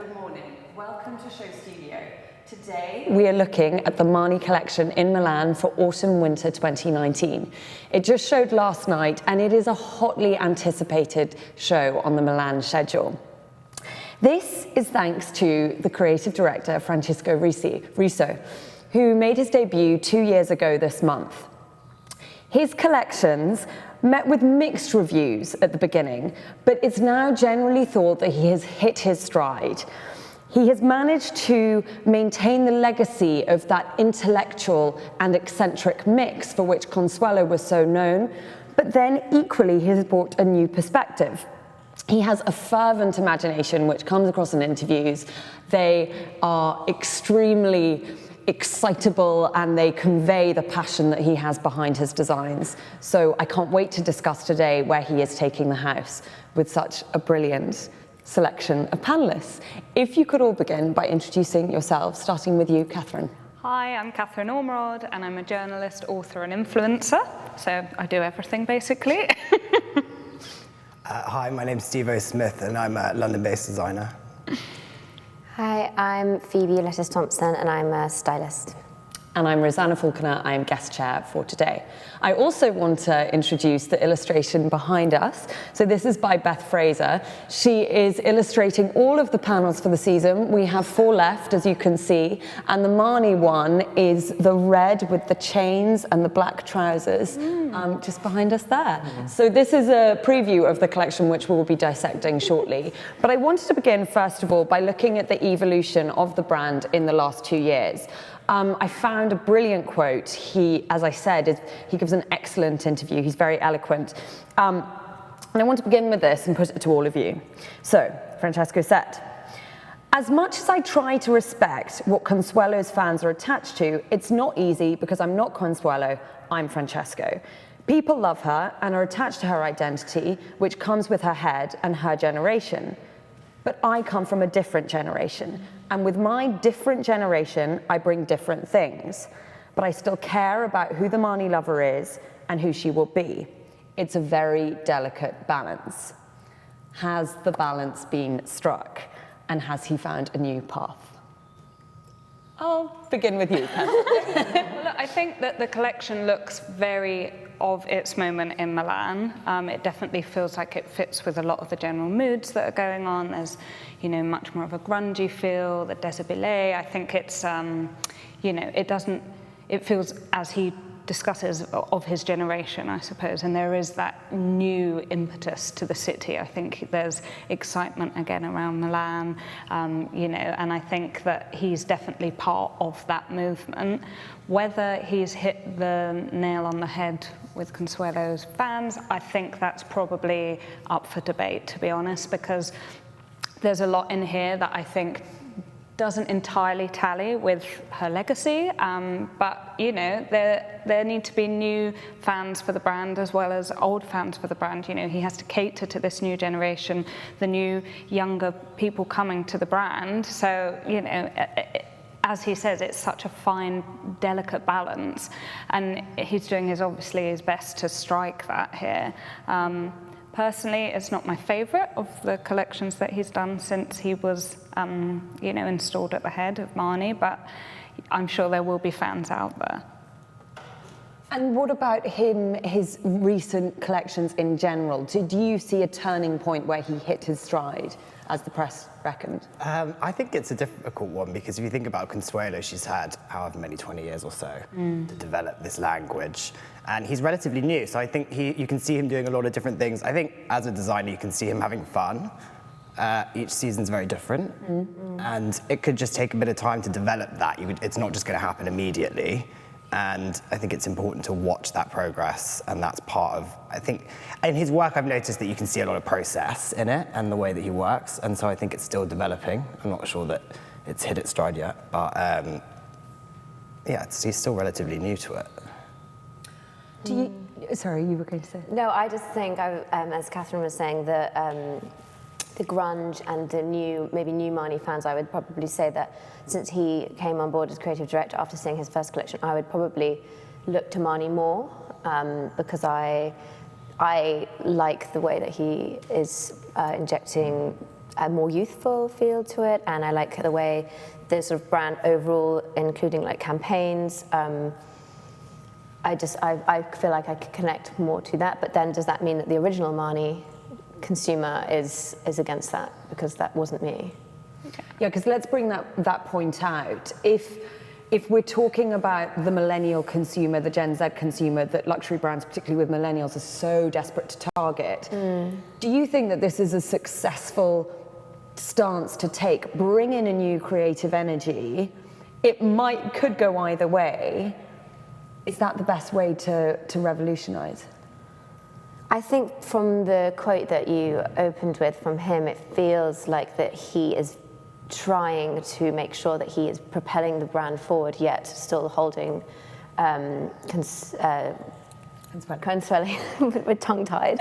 good morning. Welcome to SHOWstudio. Today we are looking at the Marni collection in Milan for autumn-winter 2019. It just showed last night and it is a hotly anticipated show on the Milan schedule. This is thanks to the creative director Francesco Riso, who made his debut 2 years ago this month. His collections met with mixed reviews at the beginning, but it's now generally thought that he has hit his stride. He has managed to maintain the legacy of that intellectual and eccentric mix for which Consuelo was so known, but then equally he has brought a new perspective. He has a fervent imagination which comes across in interviews. They are extremely excitable and they convey the passion that he has behind his designs. So I can't wait to discuss today where he is taking the house with such a brilliant selection of panellists. If you could all begin by introducing yourselves, starting with you, Katherine. Hi, I'm Katherine Ormerod and I'm a journalist, author and influencer. So I do everything basically. Hi, my name's Steve Smith and I'm a London-based designer. Hi, I'm Phoebe-Lettice Thompson and I'm a stylist. And I'm Rosanna Falconer, I am guest chair for today. I also want to introduce the illustration behind us. So this is by Beth Fraser. She is illustrating all of the panels for the season. We have 4 left, as you can see. And the Marni one is the red with the chains and the black trousers, just behind us there. So this is a preview of the collection, which we'll be dissecting shortly. But I wanted to begin, first of all, by looking at the evolution of the brand in the last 2 years. I found a brilliant quote. He, as I said, he gives an excellent interview. He's very eloquent. And I want to begin with this and put it to all of you. So, Francesco said, "As much as I try to respect what Consuelo's fans are attached to, it's not easy because I'm not Consuelo, I'm Francesco. People love her and are attached to her identity, which comes with her head and her generation. But I come from a different generation, and with my different generation, I bring different things. But I still care about who the Marni lover is and who she will be. It's a very delicate balance." Has the balance been struck, and has he found a new path? I'll begin with you, Ken. Well, look, I think that the collection looks very of its moment in Milan. It definitely feels like it fits with a lot of the general moods that are going on. There's, much more of a grungy feel, the deshabillé. I think it's, it feels, as he discusses, of his generation, I suppose, and there is that new impetus to the city. I think there's excitement again around Milan, and I think that he's definitely part of that movement. Whether he's hit the nail on the head with Consuelo's fans, I think that's probably up for debate, to be honest, because there's a lot in here that I think doesn't entirely tally with her legacy, but there need to be new fans for the brand as well as old fans for the brand. He has to cater to this new generation, the new younger people coming to the brand. So as he says, it's such a fine, delicate balance, and he's doing obviously his best to strike that here. Personally, it's not my favourite of the collections that he's done since he was, installed at the head of Marni, but I'm sure there will be fans out there. And what about his recent collections in general? Do you see a turning point where he hit his stride, as the press reckoned? I think it's a difficult one because if you think about Consuelo, she's had however many 20 years or so to develop this language. And he's relatively new, so I think you can see him doing a lot of different things. I think as a designer, you can see him having fun. Each season's very different, and it could just take a bit of time to develop that. It's not just going to happen immediately. And I think it's important to watch that progress, and that's part of, I think, in his work I've noticed that you can see a lot of process in it and the way that he works, and so I think it's still developing. I'm not sure that it's hit its stride yet, but he's still relatively new to it. Sorry, you were going to say? No, I just think, as Katherine was saying, the grunge and the maybe new Marni fans, I would probably say that since he came on board as creative director after seeing his first collection, I would probably look to Marni more because I like the way that he is injecting a more youthful feel to it, and I like the way the sort of brand overall, including like campaigns. I feel like I could connect more to that, but then does that mean that the original Marni consumer is against that, because that wasn't me? Yeah, because let's bring that point out. If we're talking about the millennial consumer, the Gen Z consumer, that luxury brands, particularly with millennials, are so desperate to target, do you think that this is a successful stance to take? Bring in a new creative energy. It could go either way. Is that the best way to revolutionize? I think from the quote that you opened with from him, it feels like that he is trying to make sure that he is propelling the brand forward, yet still holding with tongue-tied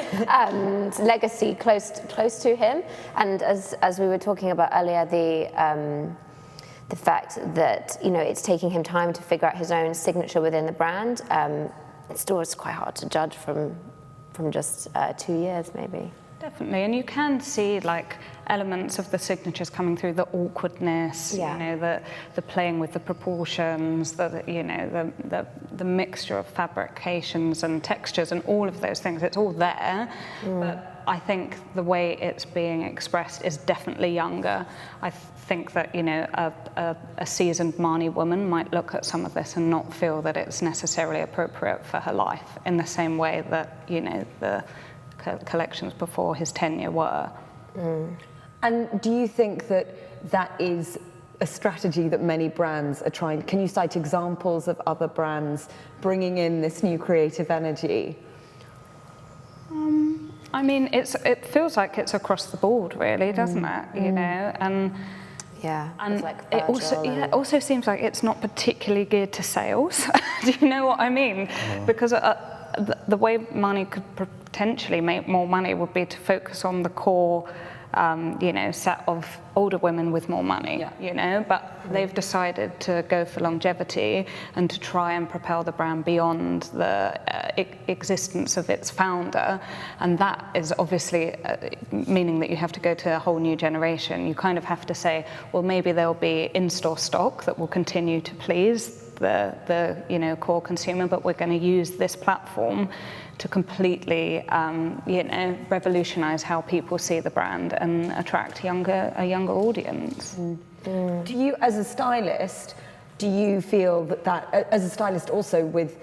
legacy close to him. And as we were talking about earlier, the fact that it's taking him time to figure out his own signature within the brand. It's still quite hard to judge from just 2 years, maybe. Definitely, and you can see like elements of the signatures coming through, the awkwardness, the playing with the proportions, the mixture of fabrications and textures and all of those things. It's all there, but I think the way it's being expressed is definitely younger. I think that a seasoned Marni woman might look at some of this and not feel that it's necessarily appropriate for her life in the same way that the collections before his tenure were. And do you think that is a strategy that many brands are trying? Can you cite examples of other brands bringing in this new creative energy? I mean, it feels like it's across the board, really, doesn't it? And like it also seems like it's not particularly geared to sales. Do you know what I mean? Because the way Marni could potentially make more money would be to focus on the core, set of older women with more money, but they've decided to go for longevity and to try and propel the brand beyond the existence of its founder. And that is obviously meaning that you have to go to a whole new generation. You kind of have to say, well, maybe there'll be in-store stock that will continue to please the core consumer, but we're going to use this platform to completely, revolutionize how people see the brand and attract a younger audience. Do you, as a stylist, do you feel that as a stylist also with...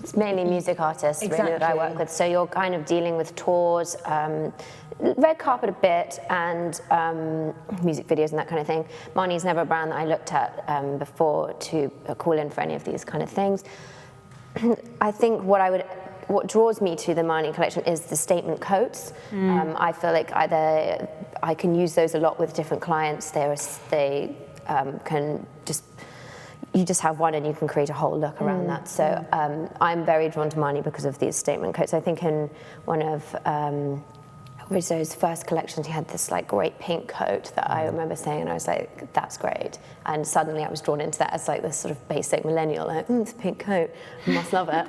It's mainly music artists really that I work with, so you're kind of dealing with tours, red carpet a bit, and music videos and that kind of thing. Marni's never a brand that I looked at before to call in for any of these kind of things. I think what draws me to the Marni collection is the statement coats. I feel like I can use those a lot with different clients. They can you just have one and you can create a whole look around that. So I'm very drawn to Marni because of these statement coats. I think in one of Rizzo's first collections, he had this like great pink coat that I remember saying, and I was like, that's great. And suddenly I was drawn into that as like this sort of basic millennial, like, this pink coat, I must love it.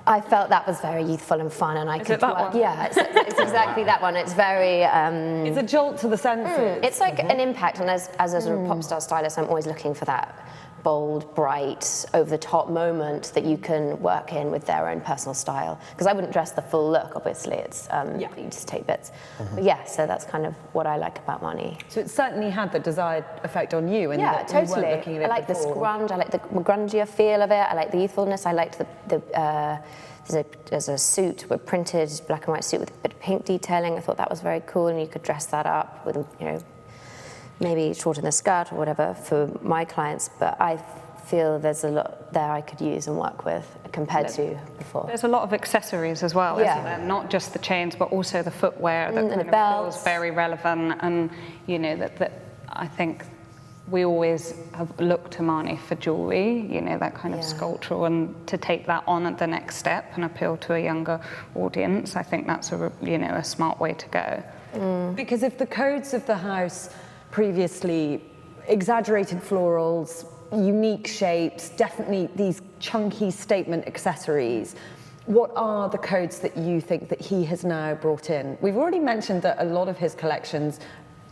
I felt that was very youthful and fun, and I could work. Yeah, it's exactly that one. It's very. It's a jolt to the senses. It's like an impact, and as a sort of pop star stylist, I'm always looking for that bold, bright, over-the-top moment that you can work in with their own personal style. Because I wouldn't dress the full look, obviously. It's you just take bits. But yeah, so that's kind of what I like about Marni. So it certainly had the desired effect on you, and yeah, totally. You weren't looking at it I like before. the grunge. I like the grungier feel of it. I like the youthfulness. I liked there's a suit, a printed black and white suit with a bit of pink detailing. I thought that was very cool, and you could dress that up with, maybe shorten the skirt or whatever for my clients. But I feel there's a lot there I could use and work with compared to before. There's a lot of accessories as well, isn't there? Not just the chains, but also the footwear that kind of feels very relevant. And that I think we always have looked to Marni for jewellery, that kind of sculptural, and to take that on at the next step and appeal to a younger audience, I think that's a smart way to go. Because if the codes of the house previously exaggerated florals, unique shapes, definitely these chunky statement accessories, what are the codes that you think that he has now brought in? We've already mentioned that a lot of his collections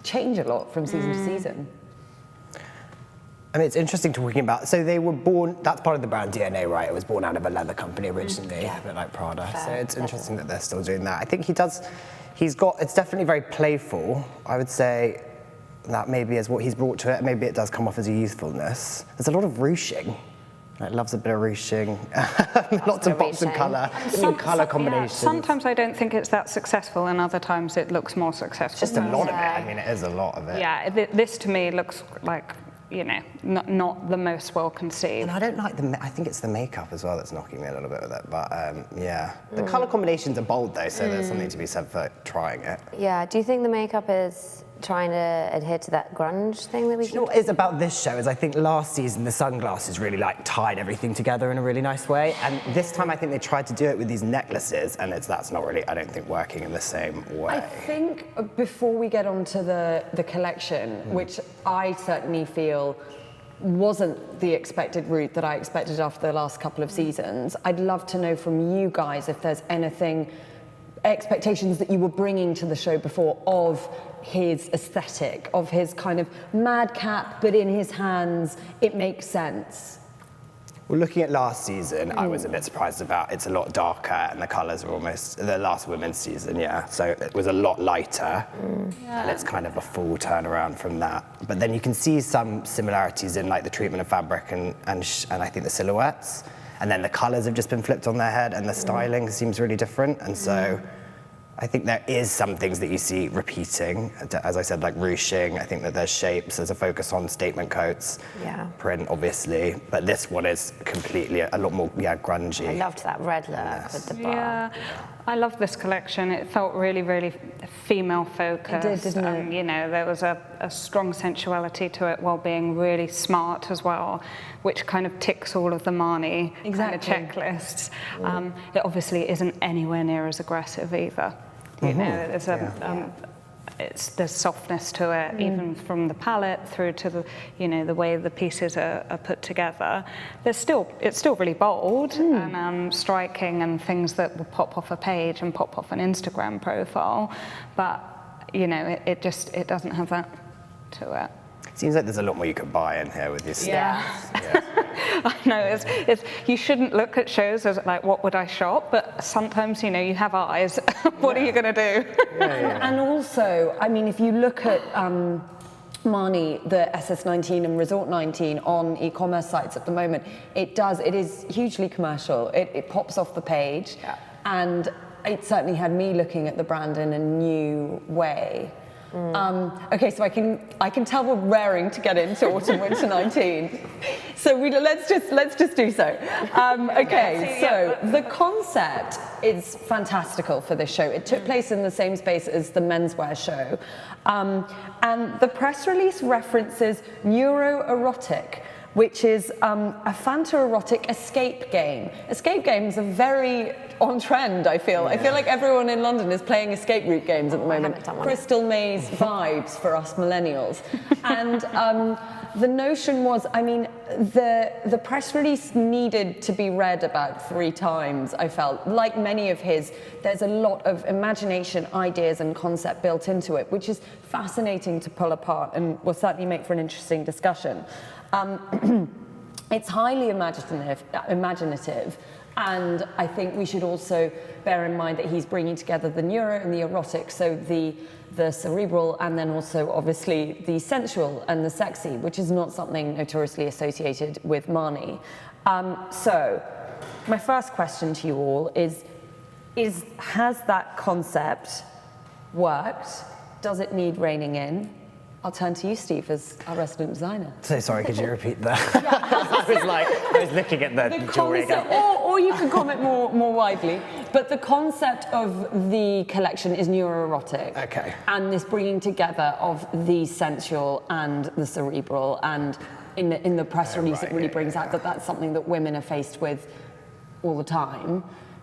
change a lot from season to season. I mean, it's interesting talking about, so they were born, that's part of the brand DNA, right? It was born out of a leather company originally, a bit like Prada. So it's interesting that they're still doing that. I think it's definitely very playful. I would say that maybe is what he's brought to it. Maybe it does come off as a youthfulness. There's a lot of ruching. Like, loves a bit of ruching. Lots of pops of colour. Colour combinations. Sometimes I don't think it's that successful, and other times it looks more successful. Just a lot of it. I mean, it is a lot of it. Yeah, this to me looks like, you know, not the most well conceived. And I don't like I think it's the makeup as well that's knocking me a little bit with it. But yeah, the colour combinations are bold though, so there's something to be said for trying it. Yeah. Do you think the makeup is trying to adhere to that grunge thing that we? You know what is about this show is I think last season the sunglasses really like tied everything together in a really nice way, and this time I think they tried to do it with these necklaces, and that's not really, I don't think, working in the same way. I think before we get onto the collection, which I certainly feel wasn't the expected route that I expected after the last couple of seasons, I'd love to know from you guys if there's expectations that you were bringing to the show before of his aesthetic, of his kind of madcap, but in his hands, it makes sense. Well, looking at last season, I was a bit surprised about it's a lot darker and the colours are almost, the last women's season, so it was a lot lighter, and it's kind of a full turnaround from that. But then you can see some similarities in like the treatment of fabric and I think the silhouettes, and then the colours have just been flipped on their head and the styling seems really different, and so I think there is some things that you see repeating, as I said, like ruching. I think that there's shapes, there's a focus on statement coats, print obviously, but this one is completely a lot more grungy. I loved that red look with the bar. Yeah, I love this collection. It felt really, really female focused. It did, didn't it? You know, there was a strong sensuality to it while being really smart as well, which kind of ticks all of the Marni kind of checklists. It obviously isn't anywhere near as aggressive either. You know, there's softness to it, even from the palette through to the, you know, the way the pieces are put together. It's still really bold and striking, and things that will pop off a page and pop off an Instagram profile, but you know, it doesn't have that to it. Seems like there's a lot more you could buy in here with this. I know, it's you shouldn't look at shows as like, what would I shop? But sometimes, you know, you have eyes. What are you going to do? And also, I mean, if you look at Marni, the SS19 and Resort 19 on e-commerce sites at the moment, it is hugely commercial. It pops off the page, and it certainly had me looking at the brand in a new way. Okay, so I can tell we're raring to get into autumn winter 19. So let's just do so. Okay, so the concept is fantastical for this show. It took place in the same space as the menswear show, and the press release references neuroerotic, which is a fantaerotic escape game. Escape games are very on trend, I feel. I feel like everyone in London is playing escape route games at the moment. Crystal Maze vibes for us millennials. And the notion was, I mean, the press release needed to be read about 3 times, I felt. Like many of his, there's a lot of imagination, ideas, and concept built into it, which is fascinating to pull apart and will certainly make for an interesting discussion. It's highly imaginative, and I think we should also bear in mind that he's bringing together the neuro and the erotic, so the cerebral, and then also obviously the sensual and the sexy, which is not something notoriously associated with Marni. So my first question to you all is has that concept worked? Does it need reining in? I'll turn to you, Steve, as our resident designer. So sorry, could you repeat that? I was looking at the jewelry again. Or you can comment more widely. But the concept of the collection is neuroerotic. Okay. And this bringing together of the sensual and the cerebral, and in the press release it really brings out that that's something that women are faced with all the time.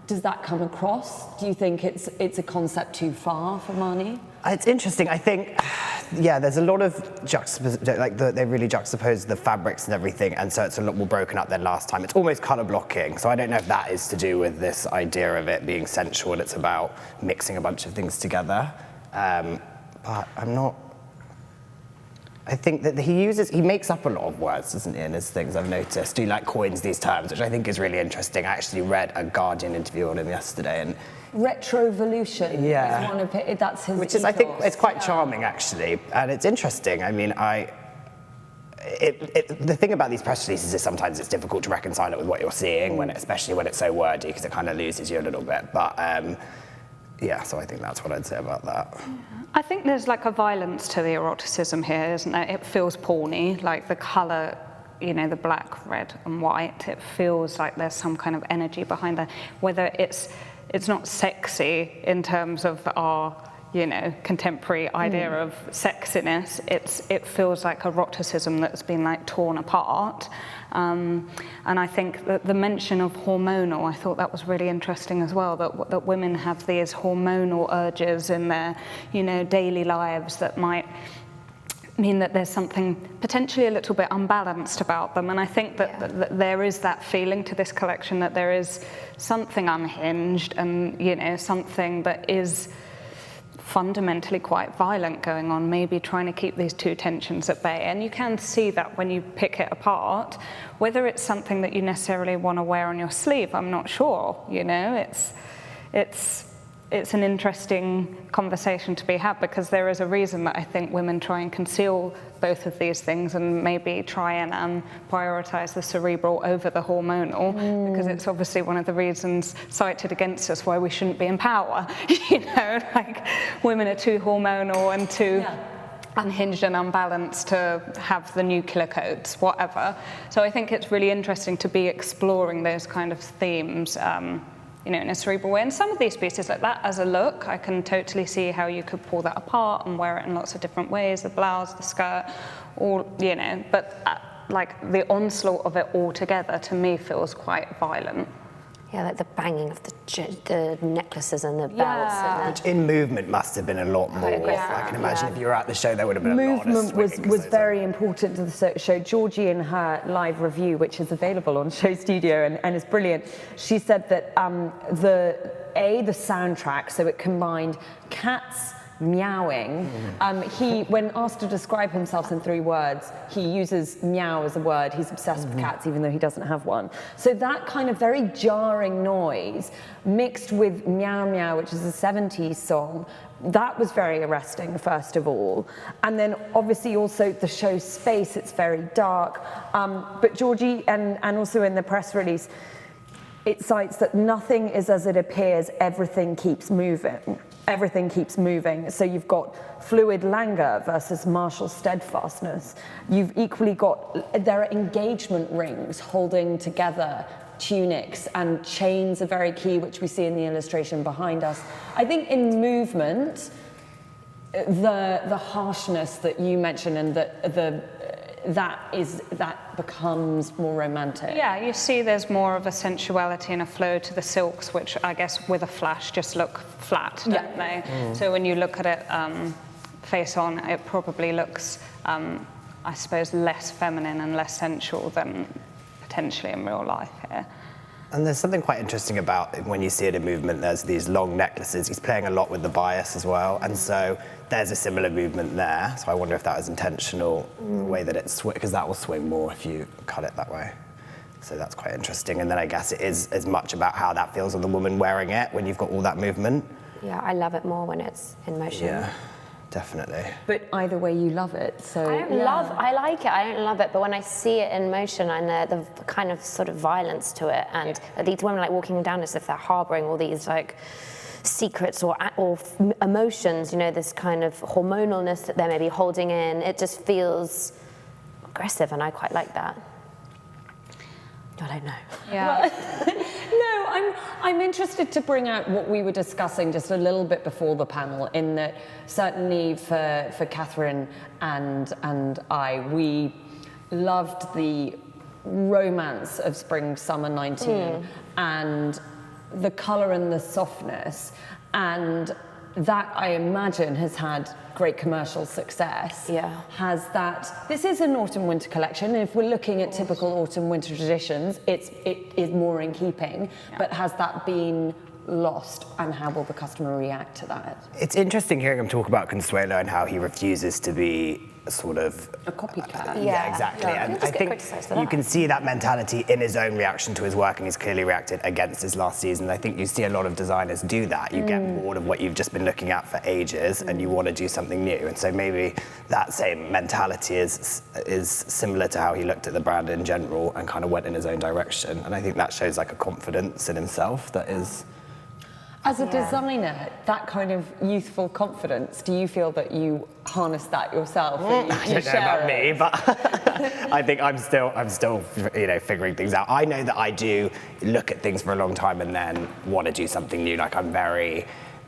does that come across? Do you think it's a concept too far for Marni? It's interesting. I think, yeah, there's a lot of they really juxtapose the fabrics and everything, and so it's a lot more broken up than last time. It's almost colour blocking, so I don't know if that is to do with this idea of it being sensual. It's about mixing a bunch of things together, but I'm not. I think that he makes up a lot of words, doesn't he, in his things, I've noticed. He coins these terms, which I think is really interesting. I actually read a Guardian interview on him yesterday, and retrovolution is one of it, that's his which is, I think, it's quite charming, actually, and it's interesting. I mean, the thing about these press releases is sometimes it's difficult to reconcile it with what you're seeing, especially when it's so wordy, because it kind of loses you a little bit. But yeah, so I think that's what I'd say about that. I think there's like a violence to the eroticism here, isn't there? It feels porny, like the colour, you know, the black, red and white. It feels like there's some kind of energy behind that. Whether it's not sexy in terms of our, you know, contemporary idea of sexiness. It feels like eroticism that's been like torn apart. And I think that the mention of hormonal, I thought that was really interesting as well, that women have these hormonal urges in their, you know, daily lives that might mean that there's something potentially a little bit unbalanced about them. And I think that there is that feeling to this collection, that there is something unhinged and, you know, something that is fundamentally quite violent going on, maybe trying to keep these two tensions at bay. And you can see that when you pick it apart. Whether it's something that you necessarily want to wear on your sleeve, I'm not sure. You know, it's an interesting conversation to be had, because there is a reason that I think women try and conceal both of these things and maybe try and prioritize the cerebral over the hormonal, because it's obviously one of the reasons cited against us why we shouldn't be in power. You know, like women are too hormonal and too unhinged and unbalanced to have the nuclear codes, whatever. So I think it's really interesting to be exploring those kind of themes, you know, in a cerebral way. And some of these pieces like that, as a look, I can totally see how you could pull that apart and wear it in lots of different ways, the blouse, the skirt, all, you know, but like the onslaught of it all together, to me, feels quite violent. Yeah, like the banging of the necklaces and the belts. And Which in movement must have been a lot more. I can imagine if you were at the show, there would have been a lot of movement was very important to the show. Georgie, in her live review, which is available on SHOWstudio and is brilliant, she said that the soundtrack, so it combined cats meowing. He, when asked to describe himself in 3 words, he uses meow as a word. He's obsessed with cats, even though he doesn't have one. So that kind of very jarring noise mixed with Meow Meow, which is a 70s song, that was very arresting, first of all. And then obviously also the show's space, it's very dark. But Georgie, and also in the press release, it cites that nothing is as it appears, everything keeps moving. Everything keeps moving. So you've got fluid languor versus martial steadfastness. You've equally got, there are engagement rings holding together tunics, and chains are very key, which we see in the illustration behind us. I think in movement, the harshness that you mentioned and that becomes more romantic. Yeah, you see there's more of a sensuality and a flow to the silks, which I guess with a flash just look flat, don't they? So when you look at it face on, it probably looks, I suppose, less feminine and less sensual than potentially in real life here. And there's something quite interesting about when you see it in movement, there's these long necklaces. He's playing a lot with the bias as well. And so there's a similar movement there. So I wonder if that was intentional, the way that it's, because that will swing more if you cut it that way. So that's quite interesting. And then I guess it is as much about how that feels on the woman wearing it when you've got all that movement. Yeah, I love it more when it's in motion. Yeah, definitely. But either way, you love it. So I like it. I don't love it, but when I see it in motion and the kind of sort of violence to it, and these women like walking down as if they're harboring all these like secrets or emotions, you know, this kind of hormonalness that they're maybe holding in, it just feels aggressive, and I quite like that. I don't know. Yeah. No, I'm interested to bring out what we were discussing just a little bit before the panel, in that certainly for Katherine and I, we loved the romance of Spring Summer 19 and the colour and the softness, and that I imagine has had great commercial success. Yeah. Has that, this is an autumn-winter collection, and if we're looking at typical autumn-winter traditions, it is more in keeping, but has that been lost, and how will the customer react to that? It's interesting hearing him talk about Consuelo and how he refuses to be sort of A copycat. yeah, exactly. Yeah. And He'll just I get think criticised for you that. can see that mentality in his own reaction to his work, and he's clearly reacted against his last season. I think you see a lot of designers do that. You get bored of what you've just been looking at for ages, and you want to do something new. And so maybe that same mentality is similar to how he looked at the brand in general and kind of went in his own direction. And I think that shows like a confidence in himself that is. As a designer, that kind of youthful confidence, do you feel that you harness that yourself? And I you don't know share about it? me, but I think I'm still figuring things out. I know that I do look at things for a long time and then want to do something new. Like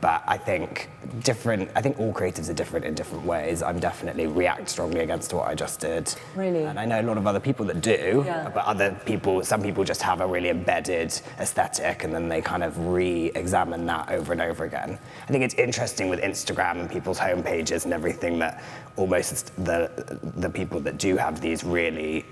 but I think all creatives are different in different ways. I'm definitely react strongly against what I just did. Really? And I know a lot of other people that do, but some people just have a really embedded aesthetic, and then they kind of re-examine that over and over again. I think it's interesting with Instagram and people's homepages and everything that almost the people that do have these really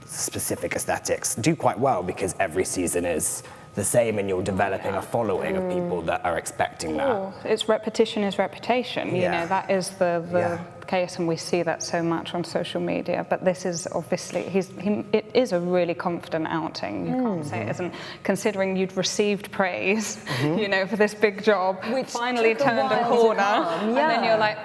specific aesthetics do quite well, because every season is the same, and you're developing a following of people that are expecting that. It's repetition is reputation. You know, that is the case, and we see that so much on social media. But this is obviously it is a really confident outing. You can't say it isn't, considering you'd received praise, you know, for this big job, Which finally took a turned a while to corner, come, and then you're like,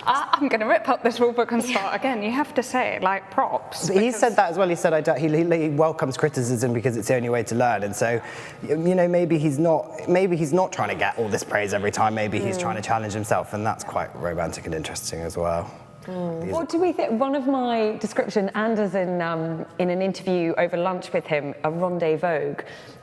I'm going to rip up this rule book and start again. You have to say, like, props. He said that as well. He said he welcomes criticism because it's the only way to learn. And so, you know, maybe he's not trying to get all this praise every time. Maybe he's trying to challenge himself, and that's quite romantic and interesting as well. What do we think? One of my description, Anders in an interview over lunch with him, a rendezvous.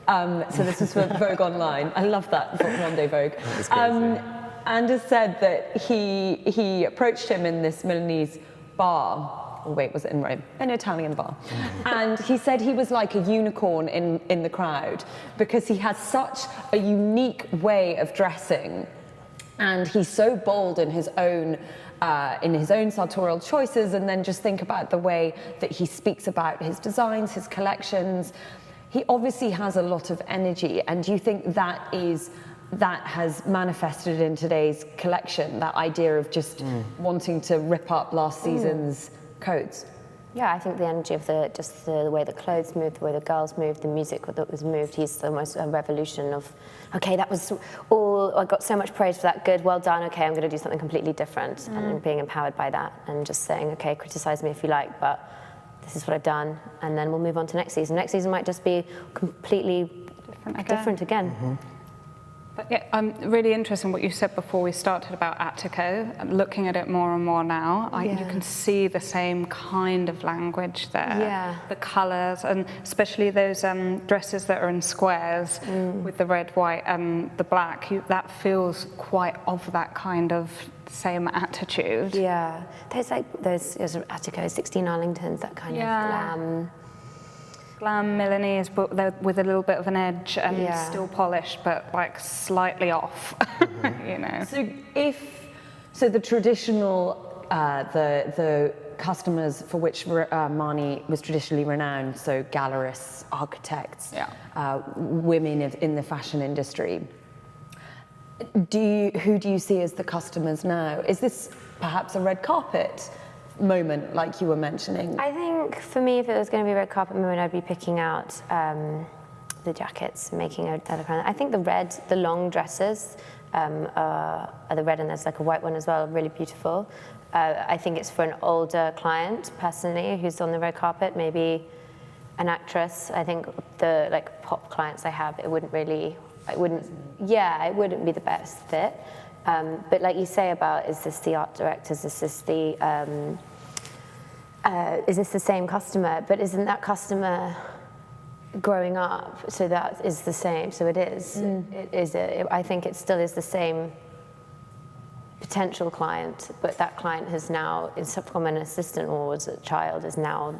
So this was for Vogue Online. I love that, rendezvous. That's crazy. Anders said that he approached him in this Milanese bar. Oh, wait, was it in Rome? An Italian bar. And he said he was like a unicorn in the crowd, because he has such a unique way of dressing, and he's so bold in his own sartorial choices. And then just think about the way that he speaks about his designs, his collections. He obviously has a lot of energy, and do you think that has manifested in today's collection, that idea of just wanting to rip up last season's coats? Yeah, I think the energy of the way the clothes moved, the way the girls moved, the music that was moved. He's almost a revolution of, okay, that was all, I got so much praise for that, good, well done, okay, I'm going to do something completely different, and being empowered by that, and just saying, okay, criticize me if you like, but this is what I've done, and then we'll move on to next season. Next season might just be completely different again. But yeah, really interesting what you said before we started about Attico. I'm looking at it more and more now. You can see the same kind of language there. Yeah. The colours, and especially those dresses that are in squares with the red, white, and the black. That feels quite of that kind of same attitude. Yeah, there's Attico, 16 Arlingtons, that kind of glam Milanese, but they're with a little bit of an edge and still polished, but like slightly off. You know. So the traditional the customers for which Marni was traditionally renowned, so gallerists, architects, women in the fashion industry. Who do you see as the customers now? Is this perhaps a red carpet moment, like you were mentioning? I think for me, if it was going to be a red carpet moment, I'd be picking out the jackets, making a leather crown. I think the long dresses are the red, and there's like a white one as well, really beautiful. I think it's for an older client, personally, who's on the red carpet, maybe an actress. I think the pop clients I have, it wouldn't be the best fit. But like you say about, is this the art directors? Is this the same customer? But isn't that customer growing up? So that is the same. So it is. I think it still is the same potential client, but that client has now, from an assistant or as a child, is now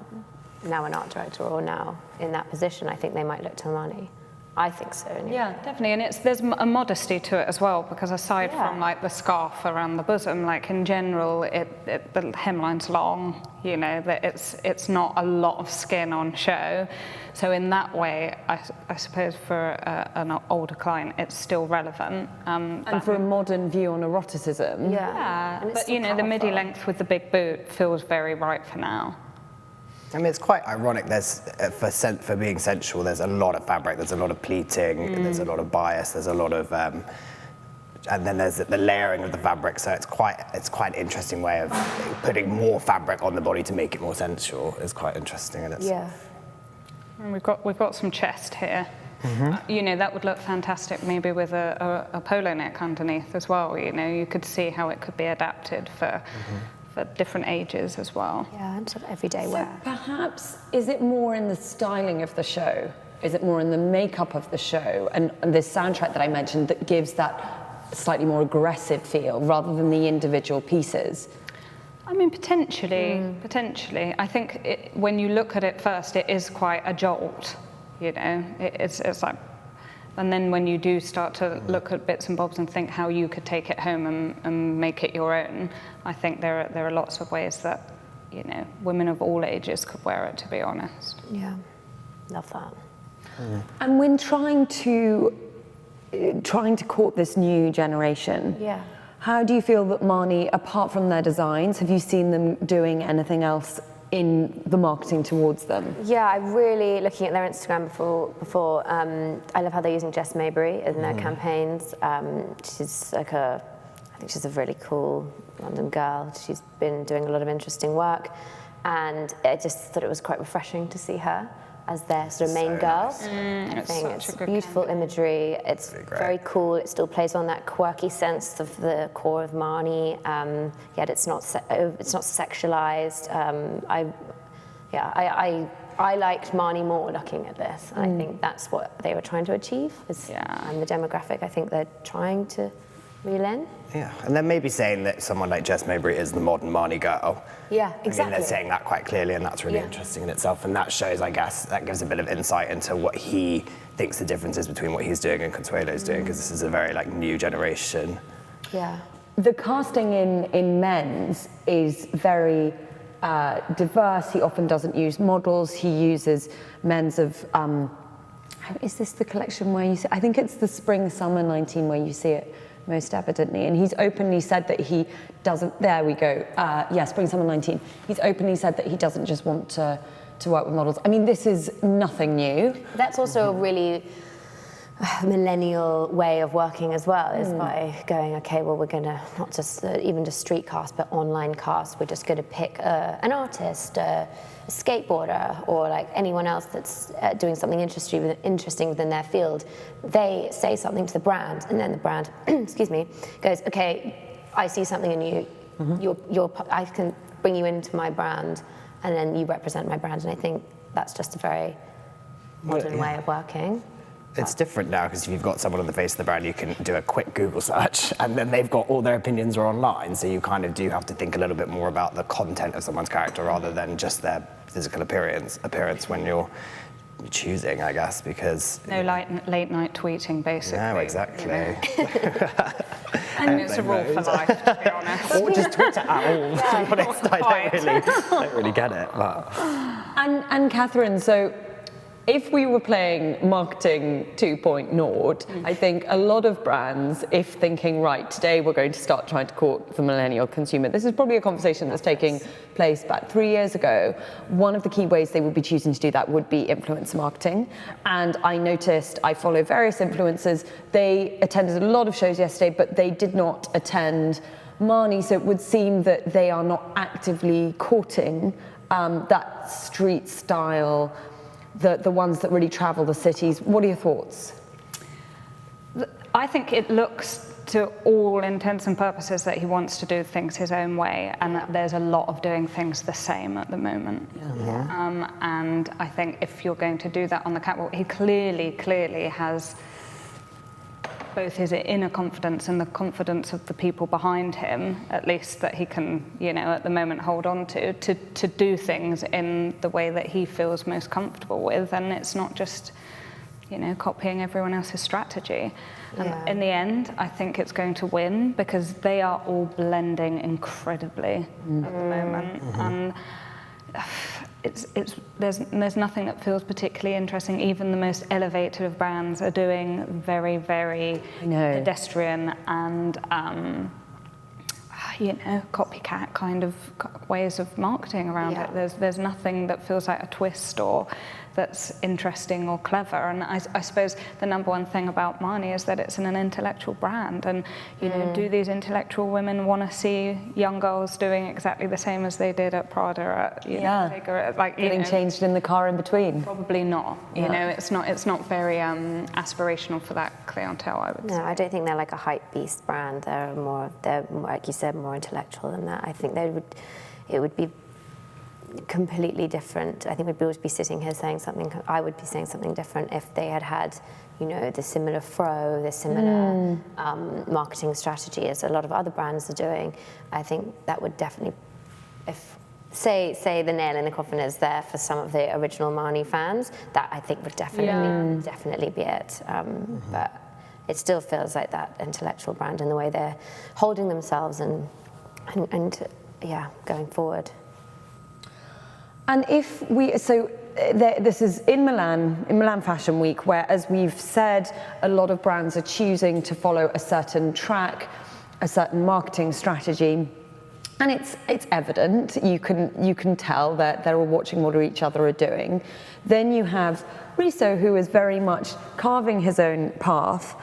an art director, or now in that position. I think they might look to Marni. I think so. Anyway. Yeah, definitely, and there's a modesty to it as well, because aside from like the scarf around the bosom, like in general, the hemline's long. You know, that it's not a lot of skin on show, so in that way, I suppose for an older client, it's still relevant. And for a modern view on eroticism. Yeah, but you know, the midi length with the big boot feels very right for now. I mean, it's quite ironic. There's for being sensual. There's a lot of fabric. There's a lot of pleating. There's a lot of bias. There's a lot of, and then there's the layering of the fabric. So it's quite an interesting way of putting more fabric on the body to make it more sensual. It's quite interesting, and it's And we've got some chest here. You know, that would look fantastic maybe with a polo neck underneath as well. You know, you could see how it could be adapted for different ages as well. Yeah, and sort of everyday wear. Perhaps, is it more in the styling of the show? Is it more in the makeup of the show and this soundtrack that I mentioned that gives that slightly more aggressive feel rather than the individual pieces? I mean, potentially. I think when you look at it first, it is quite a jolt, you know. It's like, and then when you do start to look at bits and bobs and think how you could take it home and make it your own, I think there are lots of ways that, you know, women of all ages could wear it, to be honest. Yeah, love that. And when trying to court this new generation, how do you feel that Marni, apart from their designs, have you seen them doing anything else in the marketing towards them? Yeah, I'm really looking at their Instagram before. I love how they're using Jess Maybury in their campaigns. She's like I think she's a really cool London girl. She's been doing a lot of interesting work, and I just thought it was quite refreshing to see her as their sort of main girl. I think it's beautiful imagery. It's very cool. It still plays on that quirky sense of the core of Marni, yet it's not sexualized. I liked Marni more looking at this. I think that's what they were trying to achieve. And the demographic I think they're trying to reel in. Yeah, and they're maybe saying that someone like Jess Maybury is the modern Marni girl. Yeah, exactly. I mean, they're saying that quite clearly, and that's really interesting in itself. And that shows, I guess, that gives a bit of insight into what he thinks the difference is between what he's doing and Consuelo's doing, because this is a very new generation. Yeah. The casting in men's is very diverse. He often doesn't use models. He uses men's of. Is this the collection where you see? I think it's the spring/summer 19 where you see it most evidently, and he's openly said that he doesn't. There we go. Spring/summer 19. He's openly said that he doesn't just want to work with models. I mean, this is nothing new. That's also a really millennial way of working as well, is by going, okay, well, we're going to not just even just street cast, but online cast. We're just going to pick an artist, a skateboarder, or like anyone else that's doing something interesting within their field. They say something to the brand, and then the brand, excuse me, goes, okay, I see something in you. I can bring you into my brand, and then you represent my brand. And I think that's just a very modern way of working. It's different now, because if you've got someone on the face of the brand, you can do a quick Google search, and then they've got all their opinions are online, so you kind of do have to think a little bit more about the content of someone's character rather than just their physical appearance when you're choosing, I guess, because... No late night tweeting, basically. No, exactly. You know? And it's a rule for life, to be honest. Or just Twitter at all, to be honest. I don't really get it. But. And Katherine, so if we were playing marketing 2.0, I think a lot of brands, if thinking, right, today we're going to start trying to court the millennial consumer, this is probably a conversation that's taking place about 3 years ago. One of the key ways they would be choosing to do that would be influencer marketing. And I noticed, I follow various influencers, they attended a lot of shows yesterday, but they did not attend Marni, so it would seem that they are not actively courting that street style, the ones that really travel the cities. What are your thoughts? I think it looks, to all intents and purposes, that he wants to do things his own way, and that there's a lot of doing things the same at the moment. And I think if you're going to do that on the catwalk, he clearly has both his inner confidence and the confidence of the people behind him, at least that he can, at the moment hold on to do things in the way that he feels most comfortable with. And it's not just you know, copying everyone else's strategy. And Yeah. in the end, I think it's going to win because they are all blending incredibly at the moment. And there's nothing that feels particularly interesting. Even the most elevated of brands are doing very, very pedestrian and you know, copycat kind of ways of marketing around it. There's nothing that feels like a twist or that's interesting or clever. And I suppose the number one thing about Marni is that it's an intellectual brand. And, you know, do these intellectual women want to see young girls doing exactly the same as they did at Prada, at, you know, Figure, like, Getting changed in the car in between? Probably not. You know, it's not very aspirational for that clientele, I would say. No, I don't think they're like a hype beast brand. They're more, like you said, more intellectual than that. I think it would be completely different. I think we'd always be sitting here saying something, I would be saying something different if they had, you know, the similar fro, the similar marketing strategy as a lot of other brands are doing. I think that would definitely, if say the nail in the coffin is there for some of the original Marni fans, that I think would definitely be it. But it still feels like that intellectual brand in the way they're holding themselves and going forward. And if this is in Milan Fashion Week, where, as we've said, a lot of brands are choosing to follow a certain track, a certain marketing strategy, and it's evident. You can tell that they're all watching what each other are doing. Then you have Riso, who is very much carving his own path.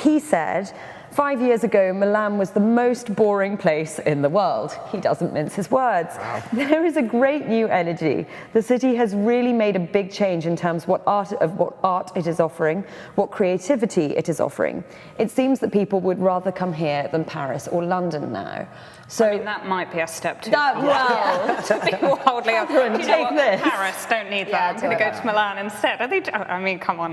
He said, 5 years ago, Milan was the most boring place in the world. He doesn't mince his words. Wow. There is a great new energy. The city has really made a big change in terms of what art it is offering, what creativity it is offering. It seems that people would rather come here than Paris or London now. So I mean, that might be a step too far. Well, to be wildly Katherine, take this. Paris don't need that. I'm going to go to Milan instead. I mean, come on.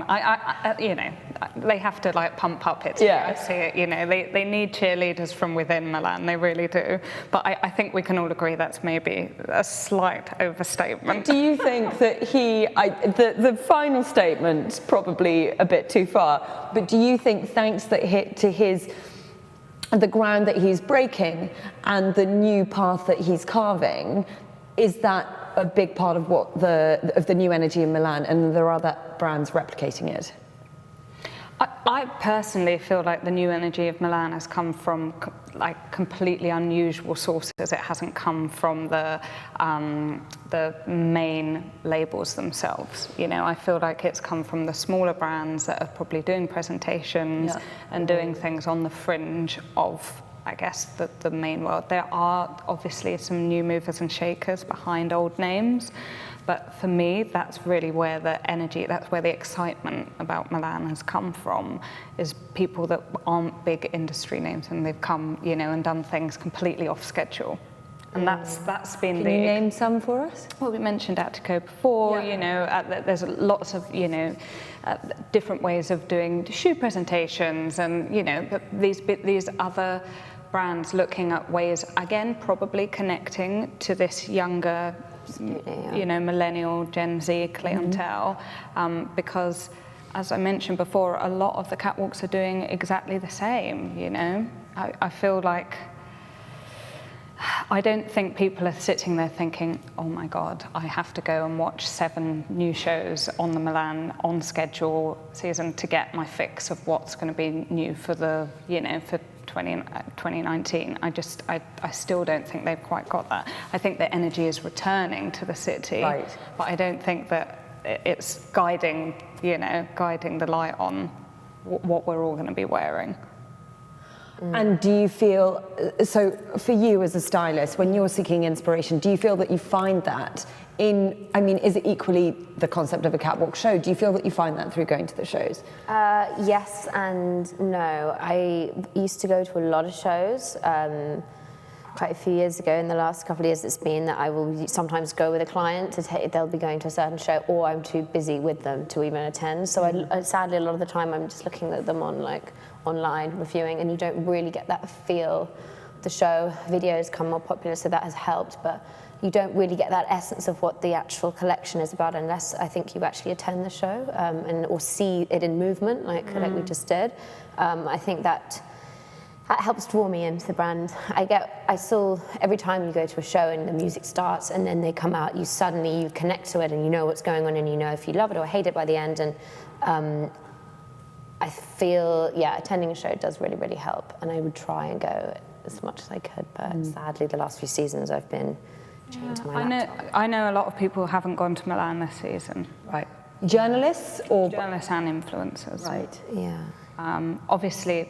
You know, they have to like pump up it. I see it. You know, they need cheerleaders from within Milan. They really do. But I think we can all agree that's maybe a slight overstatement. Do you think that the final statement's probably a bit too far, but do you think thanks to the ground that he's breaking and the new path that he's carving, is that a big part of the new energy in Milan, and there are other brands replicating it? I personally feel like the new energy of Milan has come from like completely unusual sources. It hasn't come from the main labels themselves. You know, I feel like it's come from the smaller brands that are probably doing presentations and doing things on the fringe of, I guess, the main world. There are obviously some new movers and shakers behind old names, but for me, that's really where the energy, that's where the excitement about Milan has come from, is people that aren't big industry names and they've come, you know, and done things completely off schedule. And that's been Can you name some for us? Well, we mentioned Attico before, you know, there's lots of, you know, different ways of doing shoe presentations and, you know, but these other brands looking at ways, again, probably connecting to this younger, you know, millennial Gen Z clientele, because, as I mentioned before, a lot of the catwalks are doing exactly the same, you know. I feel like, I don't think people are sitting there thinking, oh my God, I have to go and watch 7 new shows on the Milan on schedule season to get my fix of what's going to be new for the, you know, for 2019. I still don't think they've quite got that. I think the energy is returning to the city, but I don't think that it's guiding the light on what we're all going to be wearing. And do you feel, so for you as a stylist, when you're seeking inspiration, do you feel that you find that is it equally the concept of a catwalk show? Do you feel that you find that through going to the shows? Yes and no. I used to go to a lot of shows. Quite a few years ago, in the last couple of years, it's been that I will sometimes go with a client they'll be going to a certain show, or I'm too busy with them to even attend. So sadly, a lot of the time, I'm just looking at them online reviewing, and you don't really get that feel. The show videos come more popular, so that has helped. But you don't really get that essence of what the actual collection is about unless I think you actually attend the show or see it in movement, like we just did. I think that helps draw me into the brand. I still, every time you go to a show and the music starts and then they come out, you connect to it and you know what's going on and you know if you love it or hate it by the end. And I feel, attending a show does really, really help. And I would try and go as much as I could, but sadly the last few seasons I've been chained to my laptop. I know a lot of people haven't gone to Milan this season. Right. Journalists or journalists and influencers. Right. Yeah. Obviously,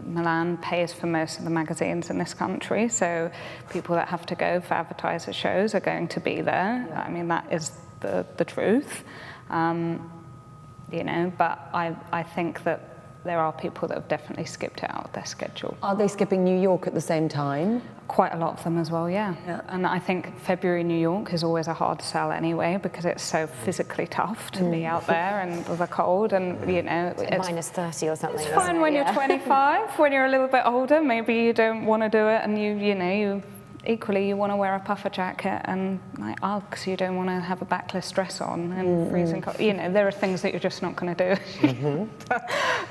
Milan pays for most of the magazines in this country, so people that have to go for advertiser shows are going to be there. I mean, that is the truth. You know, but I think that there are people that have definitely skipped it out of their schedule. Are they skipping New York at the same time? Quite a lot of them as well, yeah. And I think February New York is always a hard sell anyway because it's so physically tough to be out there and the cold and, you know. It's minus 30 or something. It's fine when you're 25. When you're a little bit older, maybe you don't want to do it and you equally you want to wear a puffer jacket and like Uggs, you don't want to have a backless dress on and freezing cold. You know, there are things that you're just not going to do.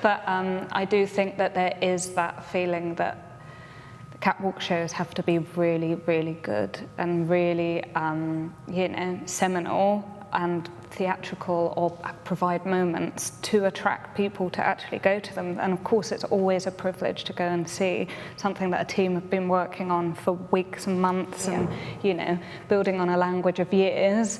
But I do think that there is that feeling that the catwalk shows have to be really, really good and really, you know, seminal and theatrical or provide moments to attract people to actually go to them. And of course it's always a privilege to go and see something that a team have been working on for weeks and months and, you know, building on a language of years.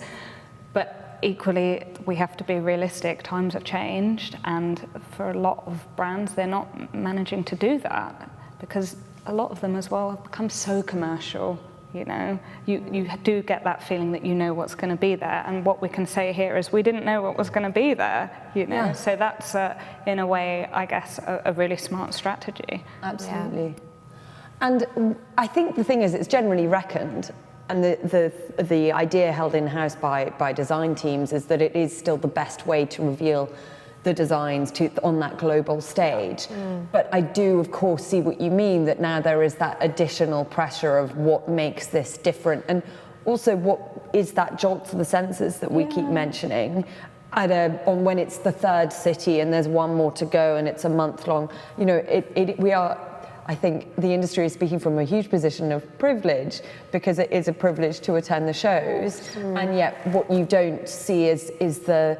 But equally we have to be realistic, times have changed, and for a lot of brands they're not managing to do that because a lot of them as well have become so commercial. You know, you do get that feeling that you know what's going to be there, and what we can say here is we didn't know what was going to be there, you know. Yeah. So that's, in a way, I guess, a really smart strategy. Absolutely. Yeah. And I think the thing is, it's generally reckoned, and the idea held in-house by design teams is that it is still the best way to reveal the designs on that global stage. But I do, of course, see what you mean, that now there is that additional pressure of what makes this different, and also what is that jolt to the senses that we keep mentioning on when it's the third city and there's one more to go and it's a month long. You know, we are, I think the industry is speaking from a huge position of privilege because it is a privilege to attend the shows, and yet what you don't see is the,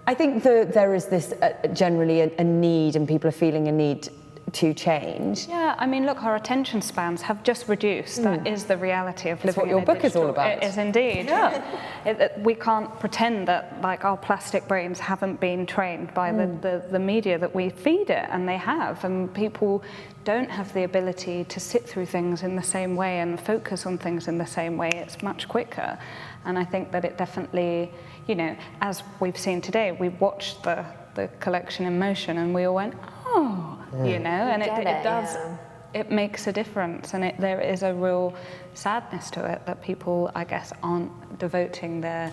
I think there is this generally a need, and people are feeling a need to change. Yeah, I mean, look, our attention spans have just reduced. That is the reality of living. That's what your book is all about. It is indeed. Yeah. We can't pretend that like our plastic brains haven't been trained by the media that we feed it, and they have. And people don't have the ability to sit through things in the same way and focus on things in the same way. It's much quicker. And I think that it definitely, you know, as we've seen today, we watched the collection in motion and we all went, oh, you know, and it does, it makes a difference, and there is a real sadness to it that people, I guess, aren't devoting their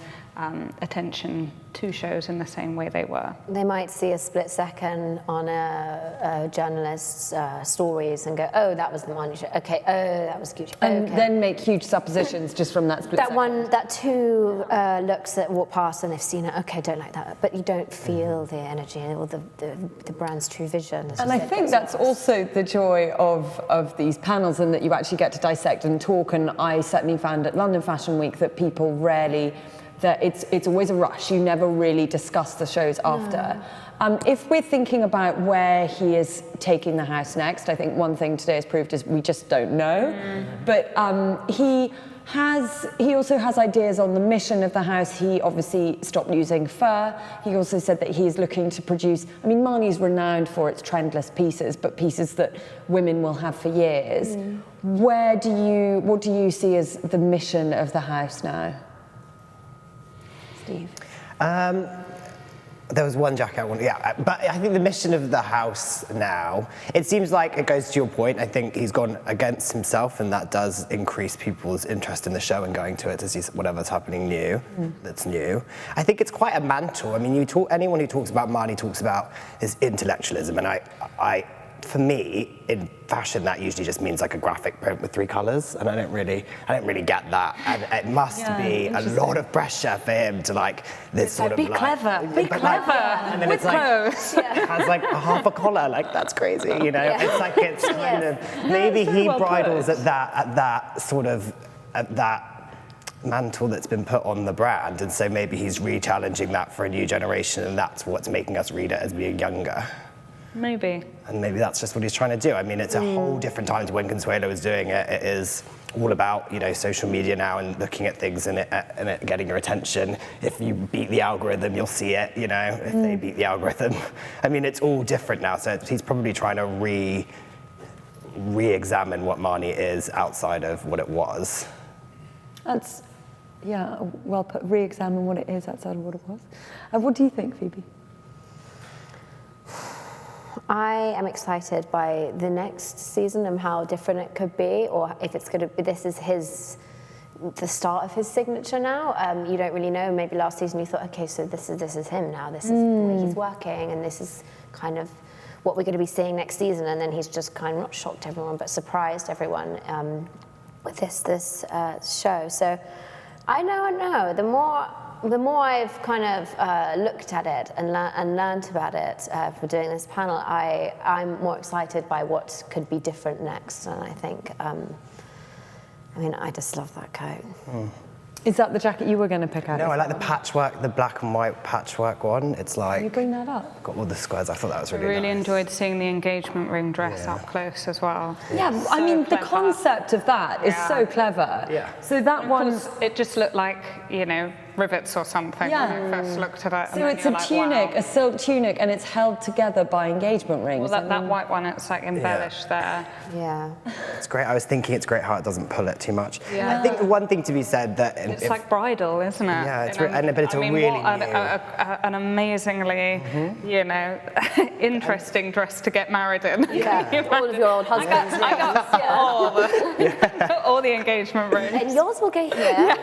attention to shows in the same way they were. They might see a split second on a journalist's stories and go, oh, that was the Marni show. Okay, oh, that was Gucci. And then make huge suppositions just from that split second. That two looks that walk past and they've seen it, okay, don't like that. But you don't feel the energy or the brand's true vision. And I think that's also the joy of these panels, and that you actually get to dissect and talk. And I certainly found at London Fashion Week that people rarely, that it's always a rush. You never really discuss the shows after. If we're thinking about where he is taking the house next, I think one thing today has proved is we just don't know. But he also has ideas on the mission of the house. He obviously stopped using fur. He also said that he's looking to produce, I mean, Marni's renowned for its trendless pieces, but pieces that women will have for years. What do you see as the mission of the house now? Steve? There was one jacket I wanted, but I think the mission of the house now, it seems like it goes to your point. I think he's gone against himself, and that does increase people's interest in the show and going to it to see whatever's happening that's new. I think it's quite a mantle. I mean, anyone who talks about Marni talks about his intellectualism, and for me, in fashion, that usually just means like a graphic print with 3 colours, and I don't really get that. And it must be a lot of pressure for him to like this sort of be clever, be clever, and then with it's like, clothes. it has like a half a collar, like that's crazy, you know? It's like, it's kind of, maybe so he well bridles put. at that mantle that's been put on the brand, and so maybe he's re-challenging that for a new generation, and that's what's making us read it as being younger. Maybe. And maybe that's just what he's trying to do. I mean, it's a whole different time to when Consuelo was doing it. It is all about, you know, social media now and looking at things and it getting your attention. If you beat the algorithm, you'll see it, you know, if they beat the algorithm. I mean, it's all different now, so he's probably trying to re-examine what Marni is outside of what it was. That's, yeah, well put. Re-examine what it is outside of what it was. What do you think, Phoebe? I am excited by the next season and how different it could be, or if it's going to be, this is the start of his signature now. You don't really know. Maybe last season you thought, okay, so this is him now. This is the way he's working, and this is kind of what we're going to be seeing next season. And then he's just kind of not shocked everyone, but surprised everyone with this show. So I know. The more I've kind of looked at it and learned about it for doing this panel, I'm more excited by what could be different next. And I think, I mean, I just love that coat. Is that the jacket you were going to pick out? No, I like the patchwork, the black and white patchwork one. It's like, Can you bring that up? got all the squares. I thought that was I really really nice. enjoyed seeing the engagement ring dress up close as well. Yeah, I So mean, the clever. concept of that is so clever. Yeah. So that Of one, course, it just looked like, you know, rivets or something Yeah. when I first looked at it. so it's a tunic, a silk tunic, and it's held together by engagement rings. Well, that white one, it's like embellished there. Yeah. It's great. I was thinking it's great how it doesn't pull it too much. Yeah. I think the one thing to be said that It's like bridal, isn't it? Yeah, it's but it's a I mean, really what new. an amazingly, you know, interesting dress to get married in. Yeah. All of your old husbands. I got all the engagement rings. And yours will go here.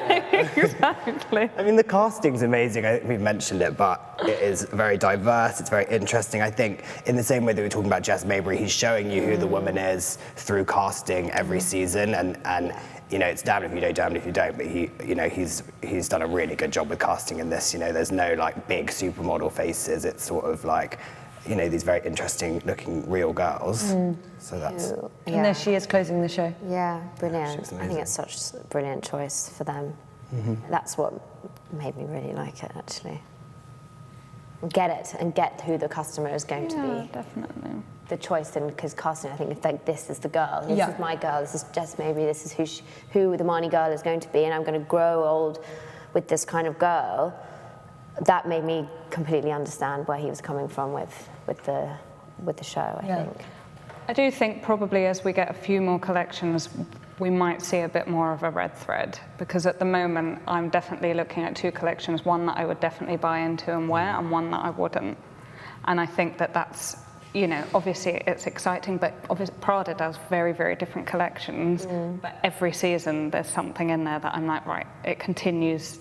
Exactly. I mean, the casting's amazing. I think we've mentioned it, but it is very diverse. It's very interesting. I think in the same way that we were talking about Jess Mabry, he's showing you who the woman is through casting every season, and you know, it's damned if you know, damned if you don't. But he's done a really good job with casting in this. You know, there's no like big supermodel faces. It's sort of like, you know, these very interesting looking real girls. So that's. And there she is closing the show. Yeah, brilliant. She's I amazing. think it's such a brilliant choice for them. That's what made me really like it, actually. Get it and get who the customer is going to be. Definitely. The choice, and because casting, I think it's like, this is the girl. This Yeah. is my girl. This is Jess Mabry. This is who the Marni girl is going to be, and I'm going to grow old with this kind of girl. That made me completely understand where he was coming from with the show. I think. I do think probably as we get a few more collections, we might see a bit more of a red thread, because at the moment I'm definitely looking at 2 collections, one that I would definitely buy into and wear, and one that I wouldn't. And I think that's, you know, obviously it's exciting, but obviously Prada does very, very different collections, but every season there's something in there that I'm like, right, it continues.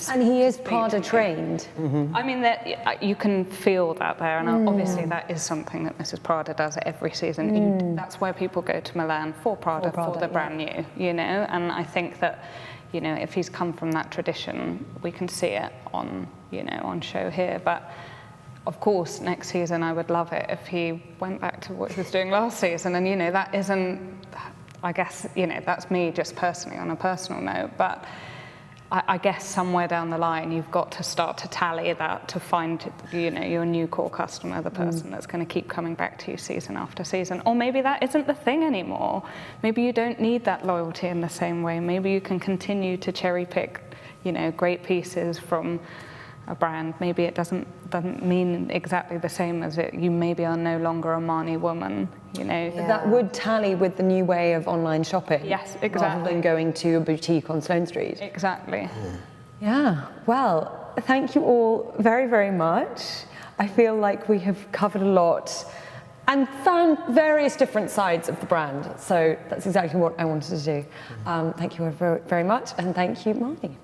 And he is Prada trained. I mean, that you can feel that there, and obviously that is something that Mrs. Prada does every season. That's where people go to Milan for Prada, for the brand new, you know. And I think that, you know, if he's come from that tradition, we can see it on, you know, on show here. But of course, next season I would love it if he went back to what he was doing last season. And, you know, that isn't, I guess, you know, that's me just personally on a personal note. But I guess somewhere down the line, you've got to start to tally that to find, you know, your new core customer, the person that's going to keep coming back to you season after season. Or maybe that isn't the thing anymore. Maybe you don't need that loyalty in the same way. Maybe you can continue to cherry pick, you know, great pieces from a brand. Maybe it doesn't mean exactly the same as it. You maybe are no longer a Marni woman, you know. Yeah. That would tally with the new way of online shopping. Yes, Rather exactly. than going to a boutique on Sloane Street. Exactly. Yeah, well, thank you all very, very much. I feel like we have covered a lot and found various different sides of the brand. So that's exactly what I wanted to do. Thank you all very, very much, and thank you, Marni.